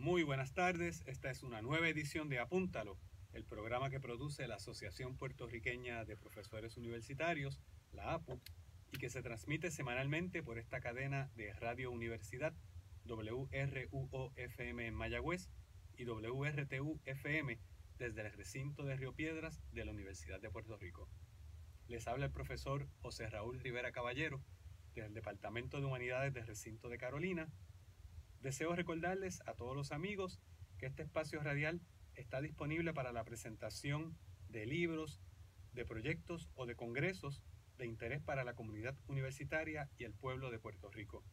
Muy buenas tardes, esta es una nueva edición de Apúntalo, el programa que produce la Asociación Puertorriqueña de Profesores Universitarios, la APU, y que se transmite semanalmente por esta cadena de Radio Universidad, WRUO-FM en Mayagüez y WRTU-FM desde el recinto de Río Piedras de la Universidad de Puerto Rico. Les habla el profesor José Raúl Rivera Caballero, del Departamento de Humanidades del Recinto de Carolina. Deseo recordarles a todos los amigos que este espacio radial está disponible para la presentación de libros, de proyectos o de congresos de interés para la comunidad universitaria y el pueblo de Puerto Rico.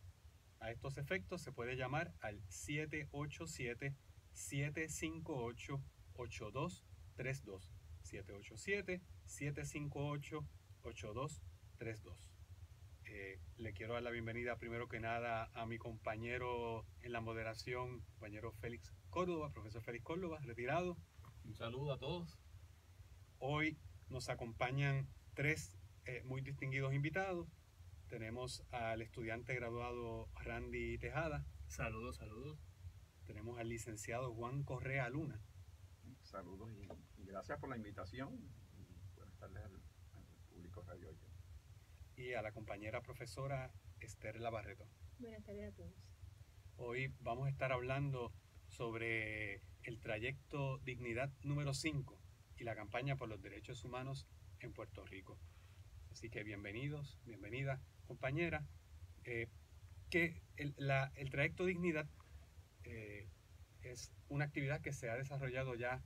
A estos efectos se puede llamar al 787-758-8232. 787-758-8232. Le quiero dar la bienvenida primero que nada a mi compañero en la moderación, compañero Félix Córdoba, profesor Félix Córdoba, retirado. Un saludo a todos. Hoy nos acompañan tres muy distinguidos invitados. Tenemos al estudiante graduado Randy Tejada. Saludos, saludos. Tenemos al licenciado Juan Correa Luna. Saludos y gracias por la invitación. Y buenas tardes al público radio oyente. Y a la compañera profesora Esther Labarreto. Buenas tardes a todos. Hoy vamos a estar hablando sobre el trayecto Dignidad número 5 y la campaña por los derechos humanos en Puerto Rico. Así que bienvenidos, bienvenida compañera. El trayecto Dignidad es una actividad que se ha desarrollado ya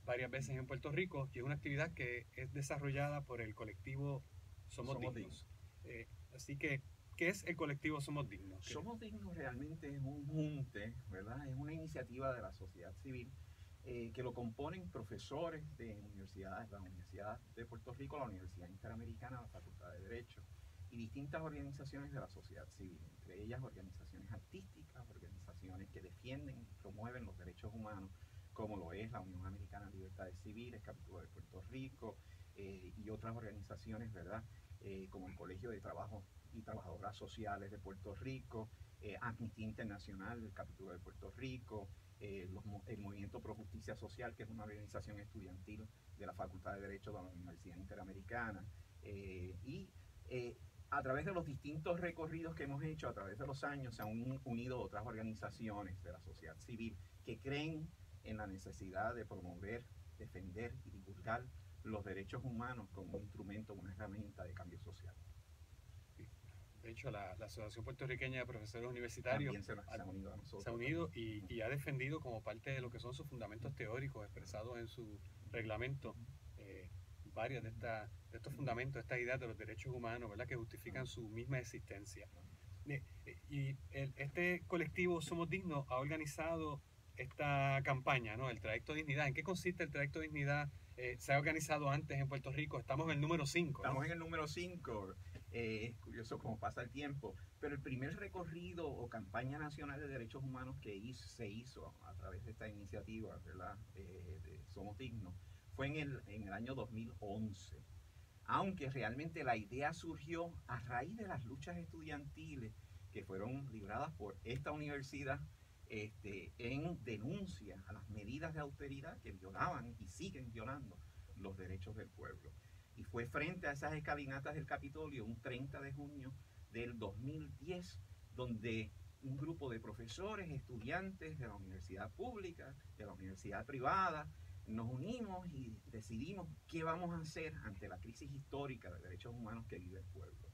varias veces en Puerto Rico y es una actividad que es desarrollada por el colectivo Somos Dignos. Así que, ¿qué es el colectivo Somos Dignos? Somos Dignos realmente es un junte, ¿verdad? Es una iniciativa de la sociedad civil que lo componen profesores de universidades, la Universidad de Puerto Rico, la Universidad Interamericana, la Facultad de Derecho y distintas organizaciones de la sociedad civil, entre ellas organizaciones artísticas, organizaciones que defienden y promueven los derechos humanos, como lo es la Unión Americana de Libertades Civiles, capítulo de Puerto Rico, y otras organizaciones, ¿verdad? Como el Colegio de Trabajo y Trabajadoras Sociales de Puerto Rico, Amnistía Internacional, el capítulo de Puerto Rico, el Movimiento Pro Justicia Social, que es una organización estudiantil de la Facultad de Derecho de la Universidad Interamericana, a través de los distintos recorridos que hemos hecho a través de los años se han unido otras organizaciones de la sociedad civil que creen en la necesidad de promover, defender y divulgar los derechos humanos como un instrumento, una herramienta de cambio social. De hecho, la Asociación Puertorriqueña de Profesores Universitarios también se ha unido a nosotros. Se ha unido y ha defendido como parte de lo que son sus fundamentos teóricos expresados en su reglamento varios de estos fundamentos, estas ideas de los derechos humanos, ¿verdad?, que justifican su misma existencia. Este colectivo Somos Dignos ha organizado esta campaña, ¿no? El Trayecto Dignidad. ¿En qué consiste el Trayecto Dignidad? Se ha organizado antes en Puerto Rico. Estamos en el número 5. ¿no? Estamos en el número 5. Es curioso cómo pasa el tiempo. Pero el primer recorrido o campaña nacional de derechos humanos que se hizo a través de esta iniciativa, ¿verdad? De Somos Dignos, fue en el año 2011. Aunque realmente la idea surgió a raíz de las luchas estudiantiles que fueron libradas por esta universidad en denuncia a las medidas de austeridad que violaban y siguen violando los derechos del pueblo. Y fue frente a esas escalinatas del Capitolio un 30 de junio del 2010, donde un grupo de profesores, estudiantes de la universidad pública, de la universidad privada, nos unimos y decidimos qué vamos a hacer ante la crisis histórica de derechos humanos que vive el pueblo.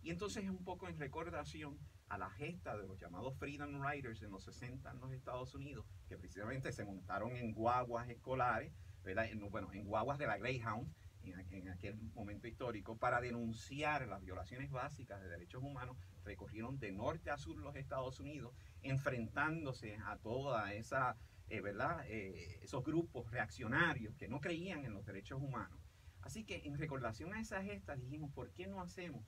Y entonces un poco en recordación a la gesta de los llamados Freedom Riders en los 60 en los Estados Unidos, que precisamente se montaron en guaguas escolares, ¿verdad? En guaguas de la Greyhound, en aquel momento histórico, para denunciar las violaciones básicas de derechos humanos, recorrieron de norte a sur los Estados Unidos, enfrentándose a toda esa, esos grupos reaccionarios que no creían en los derechos humanos. Así que en recordación a esa gesta dijimos, ¿por qué no hacemos?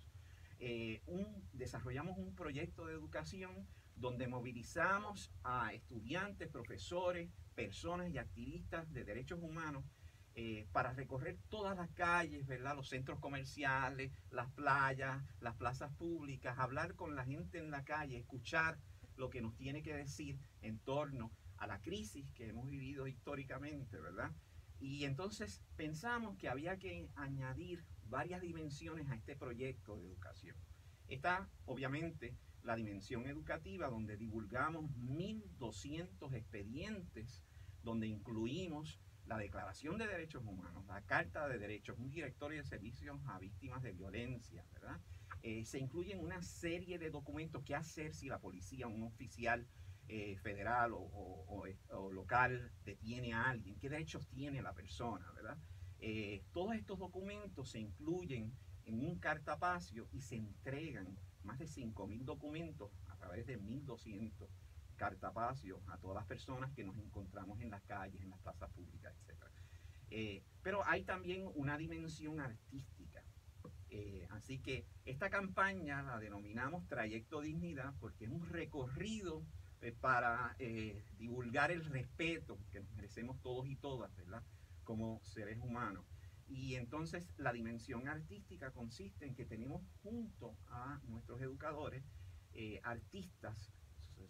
Desarrollamos un proyecto de educación donde movilizamos a estudiantes, profesores, personas y activistas de derechos humanos para recorrer todas las calles, ¿verdad? Los centros comerciales, las playas, las plazas públicas, hablar con la gente en la calle, escuchar lo que nos tiene que decir en torno a la crisis que hemos vivido históricamente, ¿verdad? Y entonces pensamos que había que añadir varias dimensiones a este proyecto de educación. Está, obviamente, la dimensión educativa, donde divulgamos 1.200 expedientes, donde incluimos la Declaración de Derechos Humanos, la Carta de Derechos, un directorio de servicios a víctimas de violencia, ¿verdad? Se incluyen una serie de documentos. ¿Qué hacer si la policía, un oficial federal o local detiene a alguien? ¿Qué derechos tiene la persona, verdad? Todos estos documentos se incluyen en un cartapacio y se entregan más de 5.000 documentos a través de 1.200 cartapacios a todas las personas que nos encontramos en las calles, en las plazas públicas, etc. Pero hay también una dimensión artística. Así que esta campaña la denominamos Trayecto Dignidad porque es un recorrido para divulgar el respeto que nos merecemos todos y todas, ¿verdad? Como seres humanos. Y entonces la dimensión artística consiste en que tenemos junto a nuestros educadores artistas,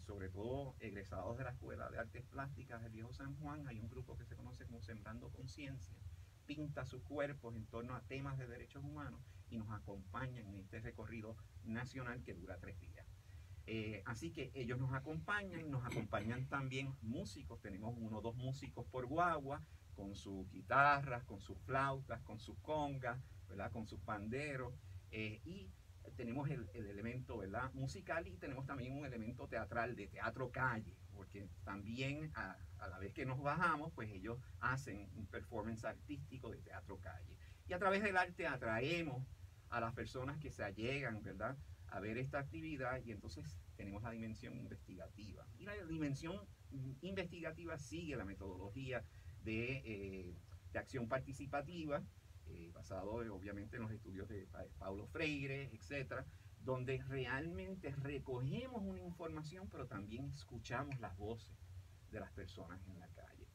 sobre todo egresados de la Escuela de Artes Plásticas del Viejo San Juan. Hay un grupo que se conoce como Sembrando Conciencia, pinta sus cuerpos en torno a temas de derechos humanos y nos acompañan en este recorrido nacional que dura 3 días. Así que ellos nos acompañan también músicos. Tenemos 1 o 2 músicos por guagua, con sus guitarras, con sus flautas, con sus congas, ¿verdad? Con sus panderos, y tenemos el elemento, ¿verdad?, musical, y tenemos también un elemento teatral de teatro calle, porque también a la vez que nos bajamos, pues ellos hacen un performance artístico de teatro calle. Y a través del arte atraemos a las personas que se allegan, ¿verdad?, a ver esta actividad, y entonces tenemos la dimensión investigativa. Y la dimensión investigativa sigue la metodología de acción participativa, basado obviamente en los estudios de Paulo Freire, etcétera, donde realmente recogemos una información, pero también escuchamos las voces de las personas en la calle.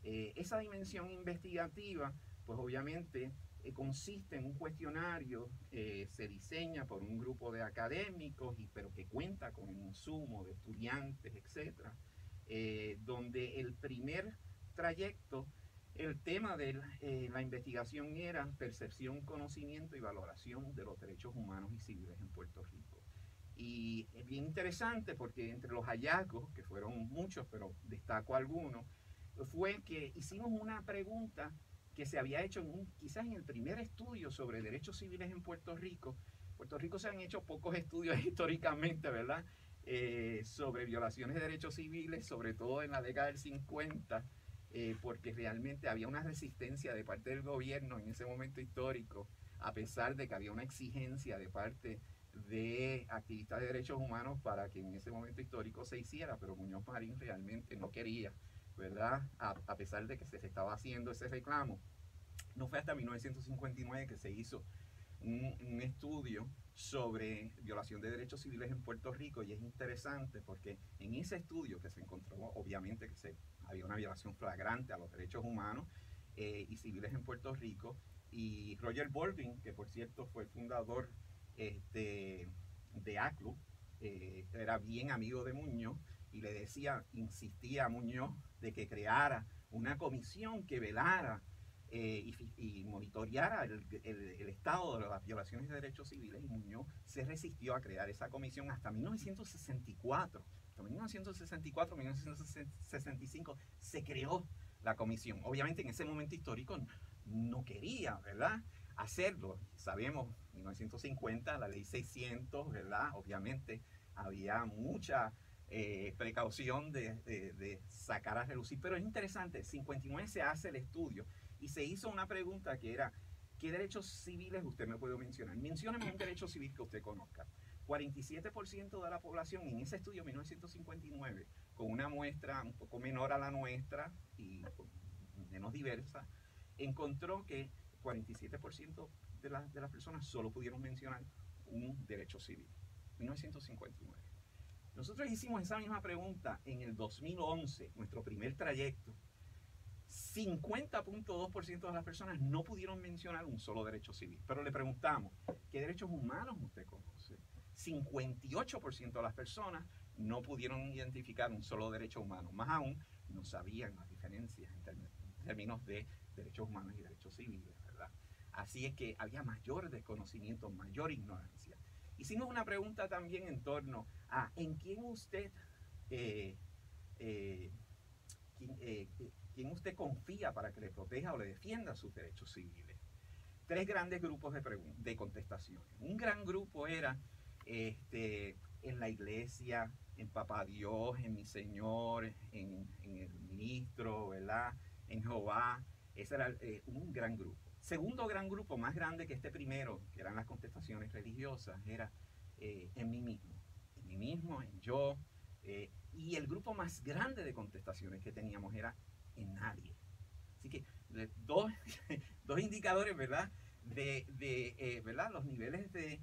Esa dimensión investigativa, pues obviamente consiste en un cuestionario, se diseña por un grupo de académicos, pero que cuenta con un insumo de estudiantes, etcétera, donde el primer trayecto, el tema de la investigación era percepción, conocimiento y valoración de los derechos humanos y civiles en Puerto Rico. Y es bien interesante porque entre los hallazgos, que fueron muchos, pero destaco algunos, fue que hicimos una pregunta que se había hecho quizás en el primer estudio sobre derechos civiles en Puerto Rico. Puerto Rico se han hecho pocos estudios históricamente, ¿verdad?, sobre violaciones de derechos civiles, sobre todo en la década del 50, porque realmente había una resistencia de parte del gobierno en ese momento histórico, a pesar de que había una exigencia de parte de activistas de derechos humanos para que en ese momento histórico se hiciera, pero Muñoz Marín realmente no quería, ¿verdad?, a pesar de que se estaba haciendo ese reclamo. No fue hasta 1959 que se hizo un estudio sobre violación de derechos civiles en Puerto Rico, y es interesante porque en ese estudio que se encontró obviamente que había una violación flagrante a los derechos humanos y civiles en Puerto Rico, y Roger Baldwin, que por cierto fue el fundador de ACLU, era bien amigo de Muñoz, y le insistía a Muñoz de que creara una comisión que velara y monitoreara el estado de las violaciones de derechos civiles, y Muñoz se resistió a crear esa comisión hasta 1964. Hasta 1964, 1965 se creó la comisión. Obviamente en ese momento histórico no quería, ¿verdad?, hacerlo. Sabemos, 1950, la ley 600, ¿verdad?, obviamente había mucha precaución de sacar a relucir, pero es interesante, en 59 se hace el estudio y se hizo una pregunta que era: ¿qué derechos civiles usted me puede mencionar? Mencióneme un derecho civil que usted conozca. 47% de la población en ese estudio 1959, con una muestra un poco menor a la nuestra y menos diversa, encontró que 47% de las personas solo pudieron mencionar un derecho civil. 1959. Nosotros hicimos esa misma pregunta en el 2011, nuestro primer trayecto. 50.2% de las personas no pudieron mencionar un solo derecho civil, pero le preguntamos: ¿qué derechos humanos usted conoce? 58% de las personas no pudieron identificar un solo derecho humano. Más aún, no sabían las diferencias en términos de derechos humanos y derechos civiles, ¿verdad? Así es que había mayor desconocimiento, mayor ignorancia. Hicimos una pregunta también en torno a ¿en quién usted, quién usted confía para que le proteja o le defienda sus derechos civiles? Tres grandes grupos de contestaciones. Un gran grupo era en la iglesia, en Papá Dios, en mi Señor, en el ministro, ¿verdad? En Jehová. Ese era un gran grupo. Segundo gran grupo, más grande que este primero, que eran las contestaciones religiosas, era en mí mismo, en yo. Y el grupo más grande de contestaciones que teníamos era en nadie. Así que dos indicadores, ¿verdad? ¿Verdad? Los niveles de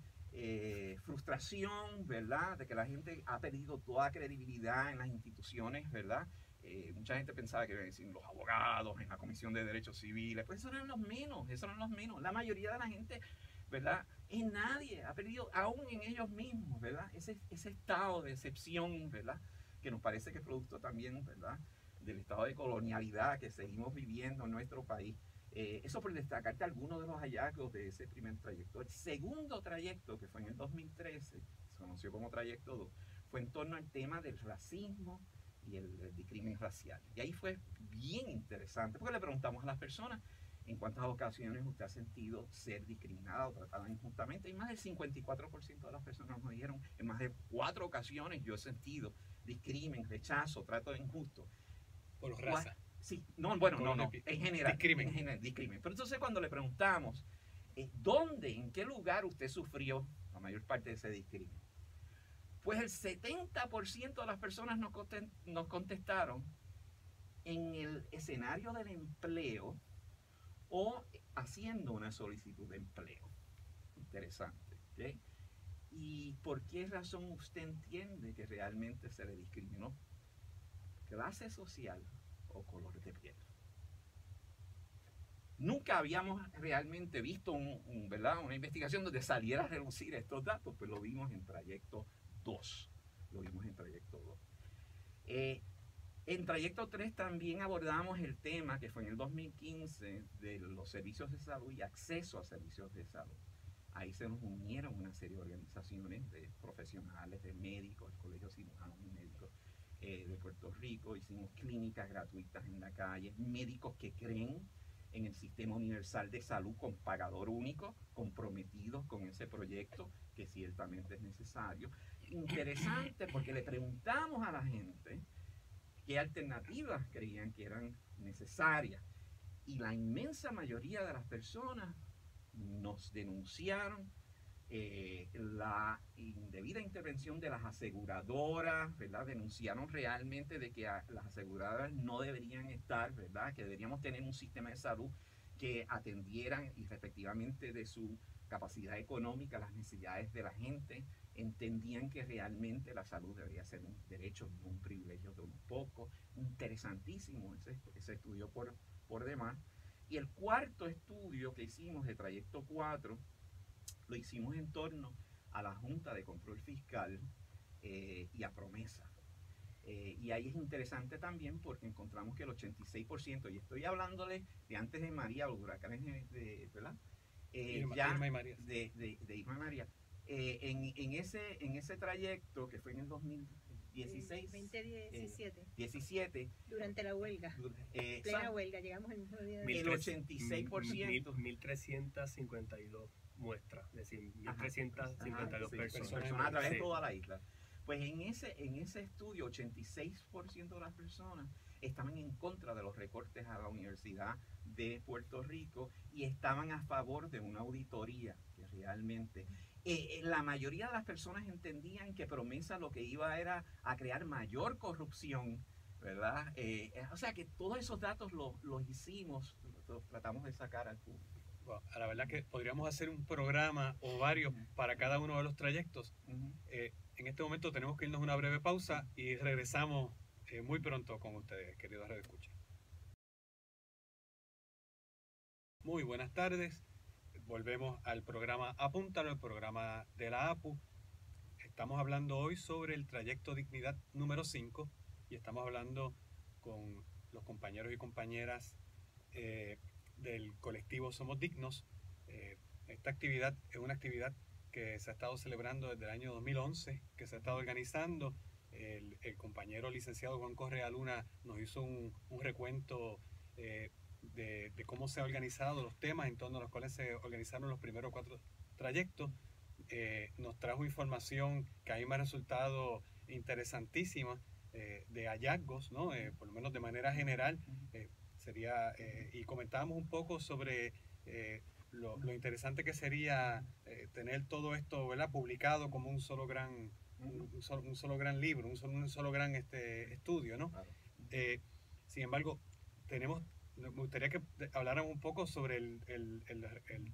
frustración, ¿verdad? De que la gente ha perdido toda credibilidad en las instituciones, ¿verdad? Mucha gente pensaba que iban a decir los abogados en la Comisión de Derechos Civiles, pues esos eran los menos. La mayoría de la gente, ¿verdad? En nadie, ha perdido, aún en ellos mismos, ¿verdad? Ese estado de excepción, ¿verdad? Que nos parece que es producto también, ¿verdad? Del estado de colonialidad que seguimos viviendo en nuestro país. Eso por destacarte algunos de los hallazgos de ese primer trayecto. El segundo trayecto, que fue en el 2013, se conoció como trayecto 2, fue en torno al tema del racismo y el discrimen racial. Y ahí fue bien interesante, porque le preguntamos a las personas en cuántas ocasiones usted ha sentido ser discriminada o tratada injustamente, y más del 54% de las personas nos dijeron, en más de 4 ocasiones yo he sentido discrimen, rechazo, trato injusto. Por raza. Sí, no, en general. Discrimen. Pero entonces cuando le preguntamos, ¿dónde, en qué lugar usted sufrió la mayor parte de ese discrimen? Pues el 70% de las personas nos contestaron en el escenario del empleo o haciendo una solicitud de empleo. Interesante, ¿ok? ¿Y por qué razón usted entiende que realmente se le discriminó? ¿Clase social o color de piel? Nunca habíamos realmente visto ¿verdad? Una investigación donde saliera a reducir estos datos, pues lo vimos en Trayecto 2. En Trayecto 3 también abordamos el tema que fue en el 2015 de los servicios de salud y acceso a servicios de salud. Ahí se nos unieron una serie de organizaciones de profesionales, de médicos, el Colegio Cirujanos y Médicos de Puerto Rico. Hicimos clínicas gratuitas en la calle, médicos que creen en el sistema universal de salud con pagador único, comprometidos con ese proyecto que ciertamente es necesario. Interesante porque le preguntamos a la gente qué alternativas creían que eran necesarias, y la inmensa mayoría de las personas nos denunciaron la indebida intervención de las aseguradoras, ¿verdad? Denunciaron realmente de que las aseguradoras no deberían estar, ¿verdad? Que deberíamos tener un sistema de salud que atendieran y respectivamente de su capacidad económica las necesidades de la gente. Entendían que realmente la salud debería ser un derecho, no un privilegio de unos pocos. Interesantísimo ese estudio por demás. Y el cuarto estudio que hicimos de Trayecto 4 lo hicimos en torno a la Junta de Control Fiscal y a Promesa. Y ahí es interesante también porque encontramos que el 86%, y estoy hablándole de antes de María, los huracanes ¿verdad? Irma y María. De Irma y María. En ese trayecto que fue en el 2016. 17. Durante la huelga. Plena huelga, llegamos el mismo día. El 86%. 1.352 muestras, es decir, 1.352 personas a través de toda la isla. Pues en ese estudio, 86% de las personas estaban en contra de los recortes a la Universidad de Puerto Rico y estaban a favor de una auditoría que realmente... la mayoría de las personas entendían que Promesa lo que iba era a crear mayor corrupción, ¿verdad? O sea que todos esos datos los hicimos, los tratamos de sacar al público. Wow, la verdad que podríamos hacer un programa o varios para cada uno de los trayectos. En este momento tenemos que irnos a una breve pausa y regresamos muy pronto con ustedes, queridos radioescuchas. Muy buenas tardes. Volvemos al programa Apúntalo, el programa de la APU. Estamos hablando hoy sobre el trayecto Dignidad número 5 y estamos hablando con los compañeros y compañeras del colectivo Somos Dignos. Esta actividad es una actividad que se ha estado celebrando desde el año 2011, que se ha estado organizando. El compañero licenciado Juan Correa Luna nos hizo un recuento de cómo se han organizado los temas en torno a los cuales se organizaron los primeros 4 trayectos. Nos trajo información que a mí me ha resultado interesantísima de hallazgos, ¿no? Por lo menos de manera general. Y comentábamos un poco sobre lo interesante que sería tener todo esto, ¿verdad?, publicado como un solo gran libro, un solo gran estudio, ¿no? Claro. Sin embargo, me gustaría que hablaran un poco sobre el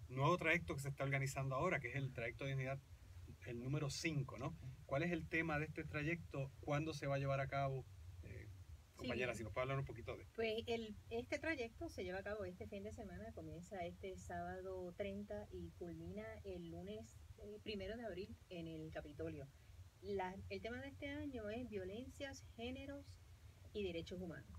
nuevo trayecto que se está organizando ahora, que es el trayecto de dignidad, el número 5, ¿no? ¿Cuál es el tema de este trayecto? ¿Cuándo se va a llevar a cabo? Compañera, si nos puede hablar un poquito de... Pues este trayecto se lleva a cabo este fin de semana, comienza este sábado 30 y culmina el lunes 1 de abril en el Capitolio. El tema de este año es violencias, géneros y derechos humanos.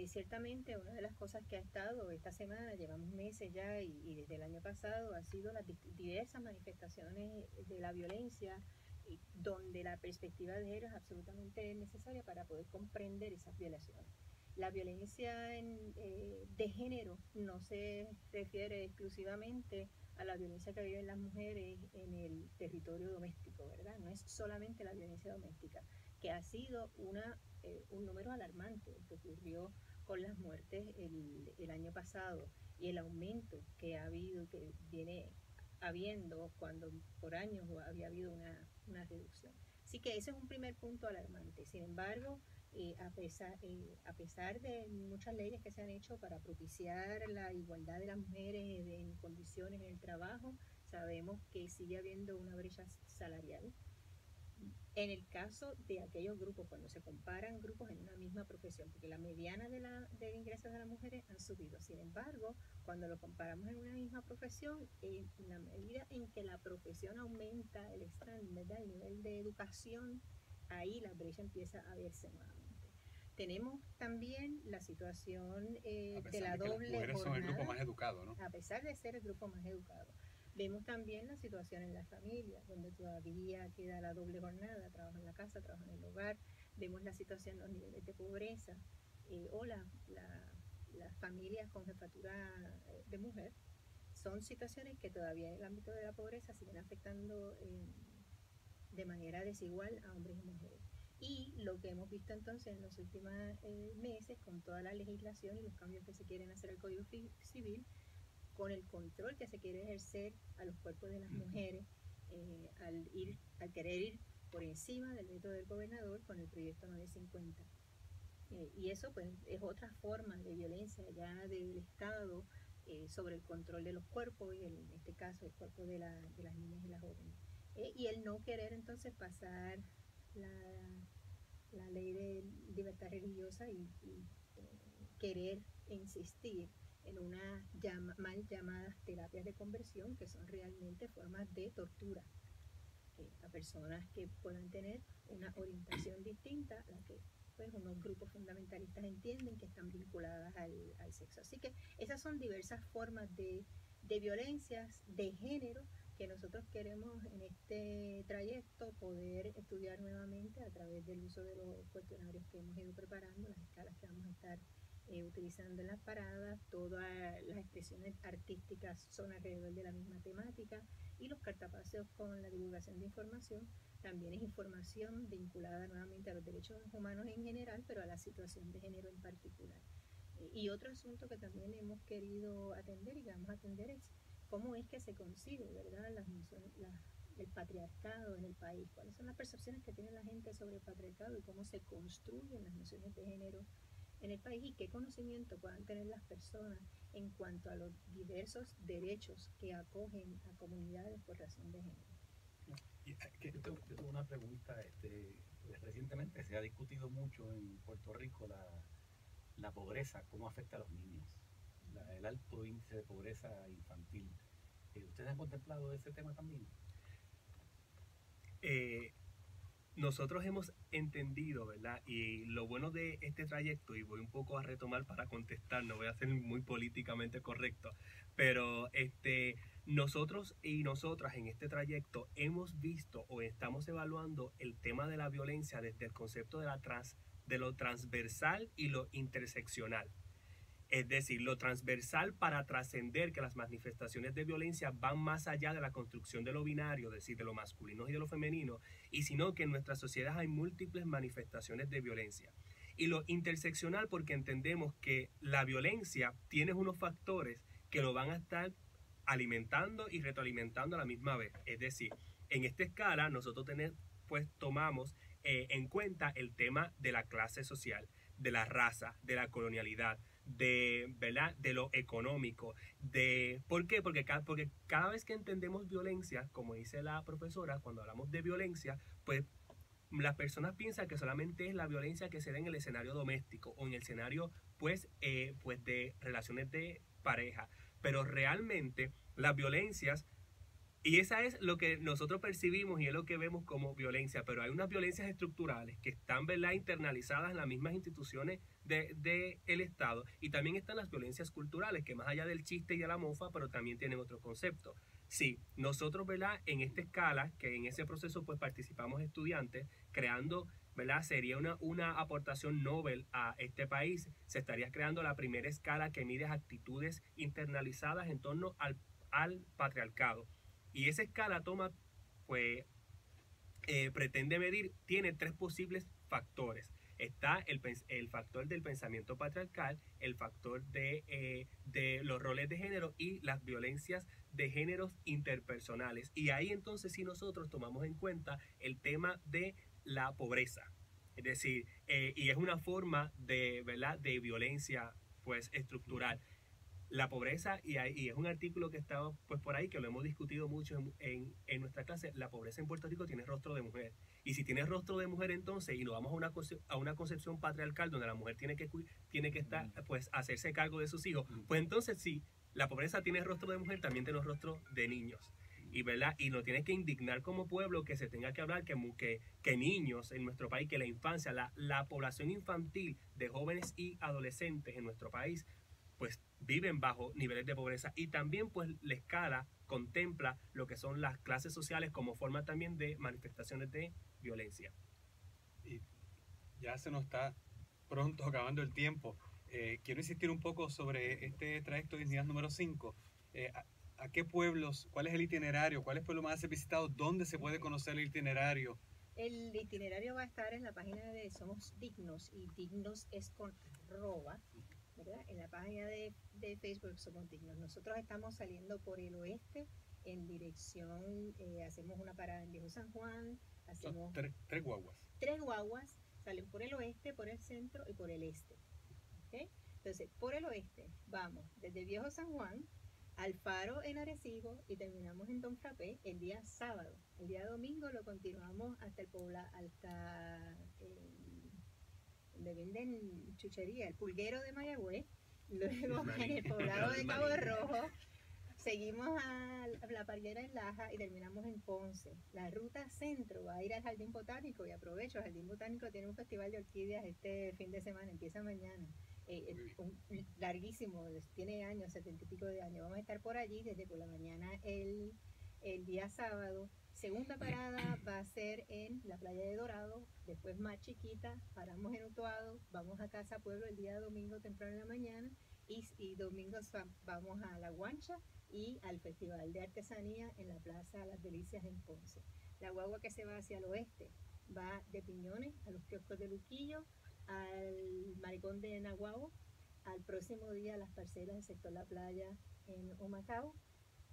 Ciertamente una de las cosas que ha estado esta semana, llevamos meses ya y desde el año pasado, ha sido las diversas manifestaciones de la violencia, donde la perspectiva de género es absolutamente necesaria para poder comprender esas violaciones. La violencia de género no se refiere exclusivamente a la violencia que viven las mujeres en el territorio doméstico, ¿verdad? No es solamente la violencia doméstica, que ha sido un número alarmante que ocurrió con las muertes el año pasado y el aumento que ha habido, que viene habiendo cuando por años había habido una reducción. Así que ese es un primer punto alarmante. Sin embargo, a pesar de muchas leyes que se han hecho para propiciar la igualdad de las mujeres en condiciones en el trabajo, sabemos que sigue habiendo una brecha salarial. En el caso de aquellos grupos, cuando se comparan grupos en una misma profesión, porque la mediana de ingresos de las mujeres han subido. Sin embargo, cuando lo comparamos en una misma profesión, en la medida en que la profesión aumenta el estándar, el nivel de educación, ahí la brecha empieza a verse nuevamente. Tenemos también la situación de la doble jornada. Las mujeres son el grupo más educado, ¿no? A pesar de ser el grupo más educado. Vemos también la situación en las familias, donde todavía queda la doble jornada, trabajo en la casa, trabajo en el hogar. Vemos la situación, los niveles de pobreza o las familias con jefatura de mujer. Son situaciones que todavía en el ámbito de la pobreza siguen afectando de manera desigual a hombres y mujeres. Y lo que hemos visto entonces en los últimos meses, con toda la legislación y los cambios que se quieren hacer al Código Civil, con el control que se quiere ejercer a los cuerpos de las mujeres, al querer ir por encima del veto del gobernador con el proyecto 950. Y eso pues es otra forma de violencia ya del Estado sobre el control de los cuerpos, y en este caso el cuerpo de las niñas y las jóvenes. Y el no querer entonces pasar la ley de libertad religiosa y querer insistir en unas mal llamadas terapias de conversión, que son realmente formas de tortura a personas que puedan tener una orientación distinta a la que pues unos grupos fundamentalistas entienden que están vinculadas al sexo. Así que esas son diversas formas de violencias de género que nosotros queremos en este trayecto poder estudiar nuevamente a través del uso de los cuestionarios que hemos ido preparando, las escalas que vamos a estar utilizando en las paradas. Todas las expresiones artísticas son alrededor de la misma temática, y los cartapaseos con la divulgación de información también es información vinculada nuevamente a los derechos humanos en general, pero a la situación de género en particular. Y otro asunto que también hemos querido atender y que vamos a atender es cómo es que se concibe, ¿verdad?, el patriarcado en el país, cuáles son las percepciones que tiene la gente sobre el patriarcado y cómo se construyen las nociones de género en el país, y qué conocimiento puedan tener las personas en cuanto a los diversos derechos que acogen a comunidades por razón de género. Yo tengo una pregunta. Recientemente se ha discutido mucho en Puerto Rico la pobreza, cómo afecta a los niños, el alto índice de pobreza infantil. ¿Ustedes han contemplado ese tema también? nosotros hemos entendido, ¿verdad? Y lo bueno de este trayecto, y voy un poco a retomar para contestar, no voy a ser muy políticamente correcto, pero nosotros y nosotras en este trayecto hemos visto o estamos evaluando el tema de la violencia desde el concepto de lo transversal y lo interseccional. Es decir, lo transversal para trascender que las manifestaciones de violencia van más allá de la construcción de lo binario, es decir, de lo masculino y de lo femenino, y sino que en nuestra sociedad hay múltiples manifestaciones de violencia. Y lo interseccional porque entendemos que la violencia tiene unos factores que lo van a estar alimentando y retroalimentando a la misma vez. Es decir, en esta escala nosotros tomamos en cuenta el tema de la clase social, de la raza, de la colonialidad, ¿verdad? De lo económico, ¿por qué? Porque cada vez que entendemos violencia, como dice la profesora, cuando hablamos de violencia, pues las personas piensan que solamente es la violencia que se da en el escenario doméstico o en el escenario pues de relaciones de pareja, pero realmente las violencias, y esa es lo que nosotros percibimos y es lo que vemos como violencia, pero hay unas violencias estructurales que están, ¿verdad?, internalizadas en las mismas instituciones del Estado, y también están las violencias culturales, que más allá del chiste y de la mofa, pero también tienen otro concepto. Sí, nosotros, ¿verdad?, en esta escala, que en ese proceso pues participamos estudiantes, creando, ¿verdad?, sería una aportación Nobel a este país. Se estaría creando la primera escala que mide actitudes internalizadas en torno al patriarcado. Y esa escala pues, pretende medir, tiene 3 posibles factores. Está el factor del pensamiento patriarcal, el factor de los roles de género y las violencias de géneros interpersonales. Y ahí entonces sí nosotros tomamos en cuenta el tema de la pobreza. Es decir, y es una forma ¿verdad?, de violencia pues estructural. La pobreza, y es un artículo que está pues por ahí, que lo hemos discutido mucho en nuestra clase. La pobreza en Puerto Rico tiene rostro de mujer, y si tiene rostro de mujer entonces, y nos vamos a una concepción patriarcal donde la mujer tiene que estar, pues hacerse cargo de sus hijos, pues entonces sí, la pobreza tiene rostro de mujer, también tiene rostro de niños. Y, ¿verdad?, y nos tiene que indignar como pueblo que se tenga que hablar que niños en nuestro país, que la infancia, la población infantil de jóvenes y adolescentes en nuestro país pues viven bajo niveles de pobreza, y también pues la escala contempla lo que son las clases sociales como forma también de manifestaciones de violencia. Y ya se nos está pronto acabando el tiempo. Quiero insistir un poco sobre este trayecto de dignidad número 5. ¿A qué pueblos? ¿Cuál es el itinerario? ¿Cuáles pueblos van a ser visitados? ¿Dónde se puede conocer el itinerario? El itinerario va a estar en la página de Somos Dignos, y Dignos es con arroba, ¿verdad? En la página de Facebook Somos Dignos. Nosotros estamos saliendo por el oeste en dirección, hacemos una parada en Viejo San Juan, hacemos tres guaguas. 3 guaguas, salen por el oeste, por el centro y por el este. ¿Okay? Entonces, por el oeste vamos desde Viejo San Juan al Faro en Arecibo y terminamos en Don Frapé el día sábado. El día domingo lo continuamos hasta donde venden chuchería, el Pulguero de Mayagüez. Luego en el poblado de Cabo Rojo seguimos a la Parguera en Laja y terminamos en Ponce. La ruta centro va a ir al Jardín Botánico, y aprovecho, el Jardín Botánico tiene un festival de orquídeas este fin de semana, empieza mañana. Larguísimo, tiene años, 70 y pico de años. Vamos a estar por allí desde por la mañana el día sábado. Segunda parada va a ser en la playa de Dorado, después más chiquita, paramos en Utuado, vamos a Casa Pueblo el día domingo temprano en la mañana, y domingos vamos a La Guancha y al Festival de Artesanía en la Plaza Las Delicias en Ponce. La guagua que se va hacia el oeste va de Piñones a los kioscos de Luquillo, al Malecón de Naguabo, al próximo día a las parcelas del sector La Playa en Humacao.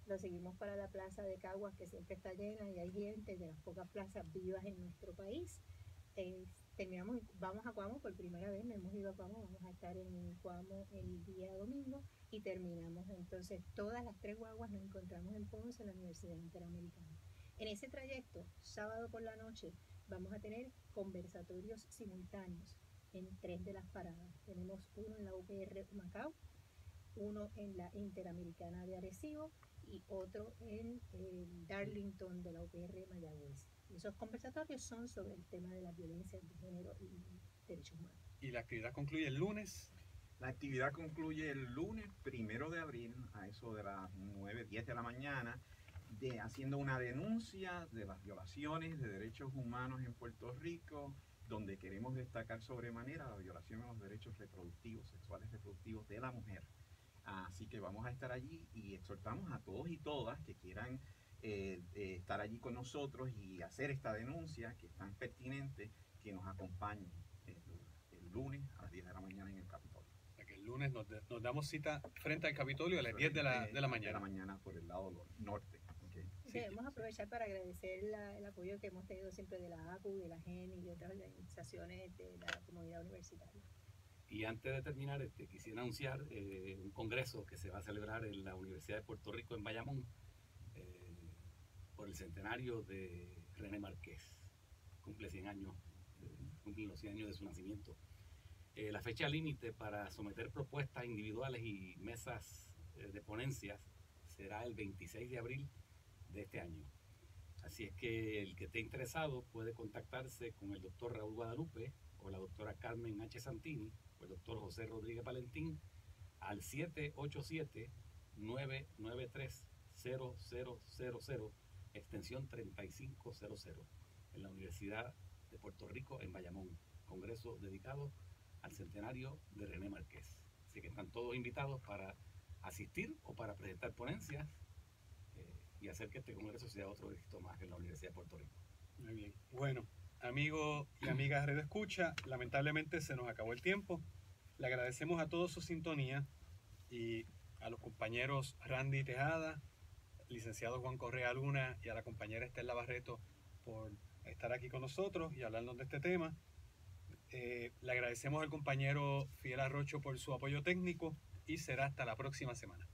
Lo seguimos para la plaza de Caguas, que siempre está llena y hay gente, de las pocas plazas vivas en nuestro país. Vamos a Cuamo por primera vez, no hemos ido a Cuamo, vamos a estar en Cuamo el día domingo, y terminamos entonces todas las 3 guaguas, nos encontramos en Ponce, en la Universidad Interamericana. En ese trayecto, sábado por la noche, vamos a tener conversatorios simultáneos en 3 de las paradas. Tenemos uno en la UPR Macao, uno en la Interamericana de Arecibo y otro en el Darlington de la UPR Mayagüez. Esos conversatorios son sobre el tema de la violencia de género y derechos humanos. Y la actividad concluye el lunes. La actividad concluye el lunes 1 de abril a eso de las 9, 10 de la mañana, haciendo una denuncia de las violaciones de derechos humanos en Puerto Rico, donde queremos destacar sobremanera la violación a los derechos reproductivos, sexuales reproductivos de la mujer. Así que vamos a estar allí y exhortamos a todos y todas que quieran estar allí con nosotros y hacer esta denuncia que es tan pertinente, que nos acompañen el lunes a las 10 de la mañana en el Capitolio. O sea que el lunes nos damos cita frente al Capitolio a las 10 de la mañana. De la mañana por el lado norte. Okay. Sí, debemos aprovechar para agradecer el apoyo que hemos tenido siempre de la ACU, de la GEN y de otras organizaciones de la comunidad universitaria. Y antes de terminar, quisiera anunciar un congreso que se va a celebrar en la Universidad de Puerto Rico en Bayamón por el centenario de René Márquez. Cumple 100 años, cumplen los 100 años de su nacimiento. La fecha límite para someter propuestas individuales y mesas de ponencias será el 26 de abril de este año. Así es que el que esté interesado puede contactarse con el doctor Raúl Guadalupe o la doctora Carmen H. Santini o el doctor José Rodríguez Valentín al 787-993-0000, extensión 3500, en la Universidad de Puerto Rico en Bayamón, congreso dedicado al centenario de René Márquez. Así que están todos invitados para asistir o para presentar ponencias y hacer que este congreso sea otro éxito más en la Universidad de Puerto Rico. Muy bien. Bueno, amigos y amigas de Radio Escucha, lamentablemente se nos acabó el tiempo. Le agradecemos a todos su sintonía y a los compañeros Randy Tejada, licenciado Juan Correa Luna y a la compañera Estela Barreto por estar aquí con nosotros y hablarnos de este tema. Le agradecemos al compañero Fidel Arrocho por su apoyo técnico y será hasta la próxima semana.